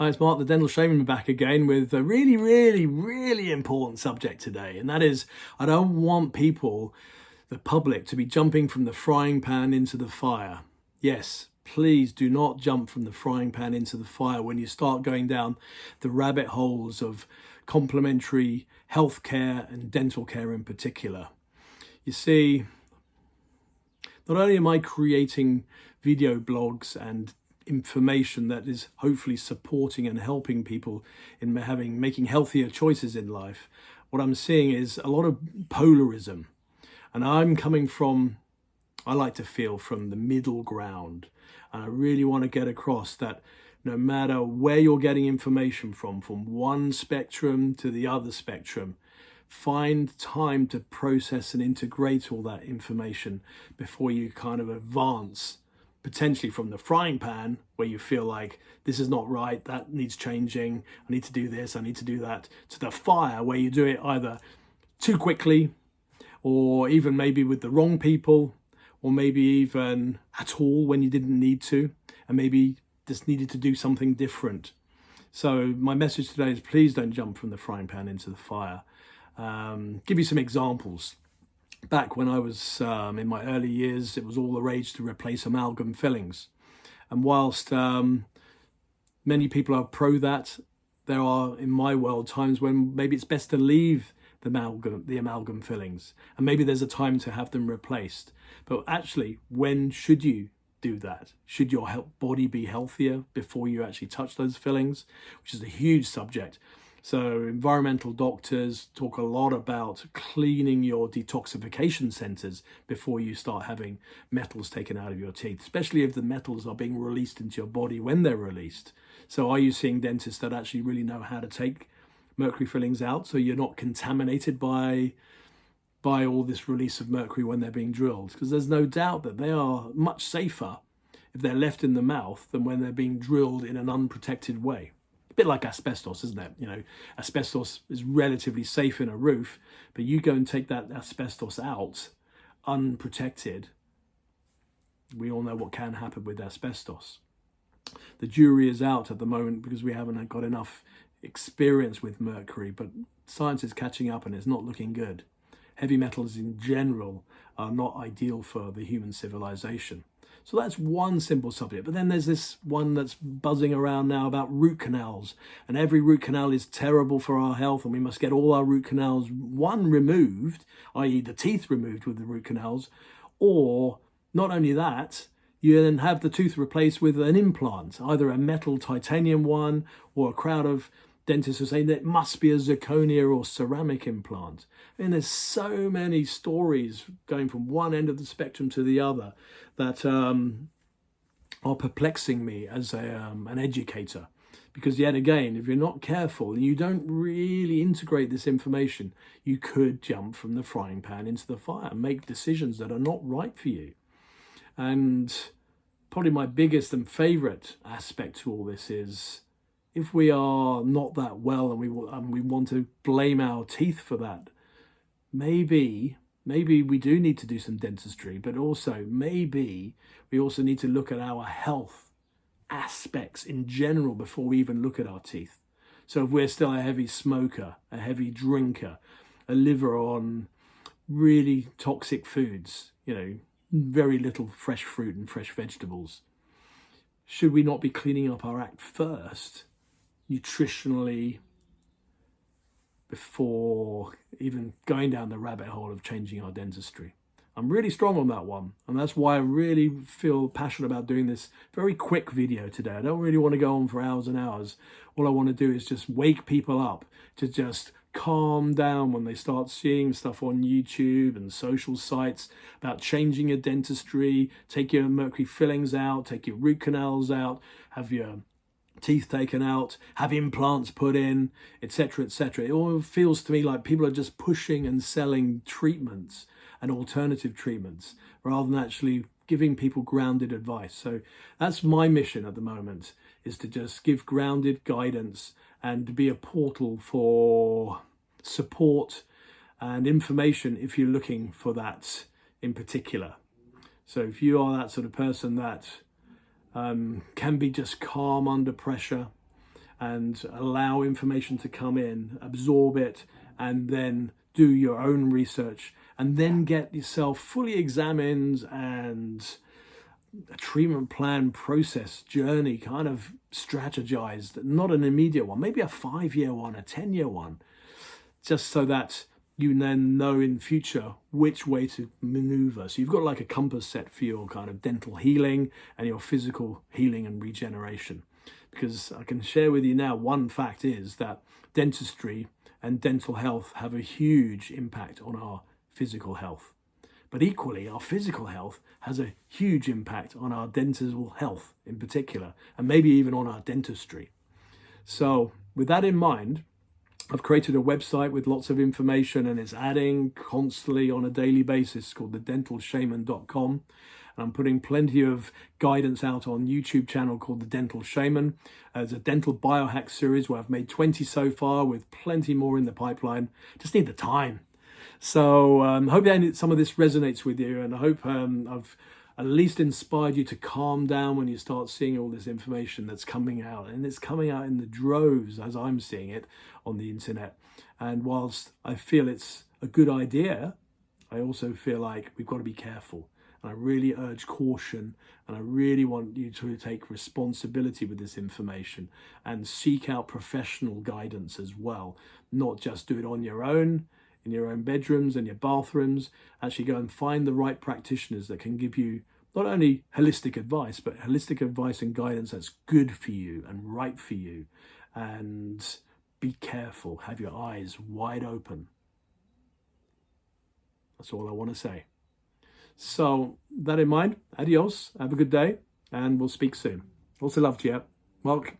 Hi, it's Mark, the Dental Shaman, back again with a really, really, really important subject today. And that is, I don't want people, the public, to be jumping from the frying pan into the fire. Yes, please do not jump from the frying pan into the fire when you start going down the rabbit holes of complementary healthcare and dental care in particular. You see, not only am I creating video blogs and information that is hopefully supporting and helping people in making healthier choices in life, what I'm seeing is a lot of polarism. And I like to feel from the middle ground. And I really want to get across that no matter where you're getting information from one spectrum to the other spectrum, find time to process and integrate all that information before you kind of advance, potentially from the frying pan where you feel like this is not right, that needs changing, I need to do this, I need to do that, to the fire where you do it either too quickly or even maybe with the wrong people, or maybe even at all when you didn't need to, and maybe just needed to do something different. So my message today is, please don't jump from the frying pan into the fire. Give you some examples. Back when I was in my early years, it was all the rage to replace amalgam fillings. And whilst many people are pro that, there are, in my world, times when maybe it's best to leave the amalgam fillings, and maybe there's a time to have them replaced. But actually, when should you do that? Should your body be healthier before you actually touch those fillings, which is a huge subject? So environmental doctors talk a lot about cleaning your detoxification centers before you start having metals taken out of your teeth, especially if the metals are being released into your body when they're released. So are you seeing dentists that actually really know how to take mercury fillings out so you're not contaminated by all this release of mercury when they're being drilled? Because there's no doubt that they are much safer if they're left in the mouth than when they're being drilled in an unprotected way. A bit like asbestos, isn't it? You know, asbestos is relatively safe in a roof, but you go and take that asbestos out unprotected, we all know what can happen with asbestos. The jury is out at the moment because we haven't got enough experience with mercury, but science is catching up and it's not looking good. Heavy metals in general are not ideal for the human civilization. So that's one simple subject. But then there's this one that's buzzing around now about root canals. And every root canal is terrible for our health, and we must get all our root canals, one, removed, i.e. the teeth removed with the root canals, or not only that, you then have the tooth replaced with an implant, either a metal titanium one, or a crowd of dentists are saying that it must be a zirconia or ceramic implant. I mean, there's so many stories going from one end of the spectrum to the other that are perplexing me as an educator. Because yet again, if you're not careful and you don't really integrate this information, you could jump from the frying pan into the fire and make decisions that are not right for you. And probably my biggest and favorite aspect to all this is, if we are not that well and we want to blame our teeth for that, maybe we do need to do some dentistry, but also maybe we also need to look at our health aspects in general before we even look at our teeth. So if we're still a heavy smoker, a heavy drinker, a liver on really toxic foods, very little fresh fruit and fresh vegetables, should we not be cleaning up our act first, nutritionally, before even going down the rabbit hole of changing our dentistry? I'm really strong on that one, and that's why I really feel passionate about doing this very quick video today. I don't really want to go on for hours and hours. All I want to do is just wake people up to just calm down when they start seeing stuff on YouTube and social sites about changing your dentistry, take your mercury fillings out, take your root canals out, have your teeth taken out, have implants put in, etc., etc. It all feels to me like people are just pushing and selling treatments and alternative treatments rather than actually giving people grounded advice. So that's my mission at the moment, is to just give grounded guidance and to be a portal for support and information if you're looking for that in particular. So if you are that sort of person that can be just calm under pressure, and allow information to come in, absorb it, and then do your own research, and then get yourself fully examined and a treatment plan, process, journey kind of strategized, not an immediate one, maybe a 5-year one, a 10-year one, just so that you then know in future which way to maneuver. So you've got like a compass set for your kind of dental healing and your physical healing and regeneration. Because I can share with you now, one fact is that dentistry and dental health have a huge impact on our physical health. But equally, our physical health has a huge impact on our dental health in particular, and maybe even on our dentistry. So with that in mind, I've created a website with lots of information, and it's adding constantly on a daily basis, called thedentalshaman.com. And I'm putting plenty of guidance out on YouTube channel called The Dental Shaman. There's a dental biohack series where I've made 20 so far, with plenty more in the pipeline. Just need the time. So I hope that some of this resonates with you, and I hope I've at least inspired you to calm down when you start seeing all this information that's coming out. And it's coming out in the droves as I'm seeing it on the internet. And whilst I feel it's a good idea, I also feel like we've got to be careful. And I really urge caution, and I really want you to take responsibility with this information and seek out professional guidance as well. Not just do it on your own, in your own bedrooms and your bathrooms. Actually go and find the right practitioners that can give you not only holistic advice, but holistic advice and guidance that's good for you and right for you. And be careful, have your eyes wide open. That's all I want to say. So that in mind, adios, have a good day, and we'll speak soon. Also love to you. Welcome.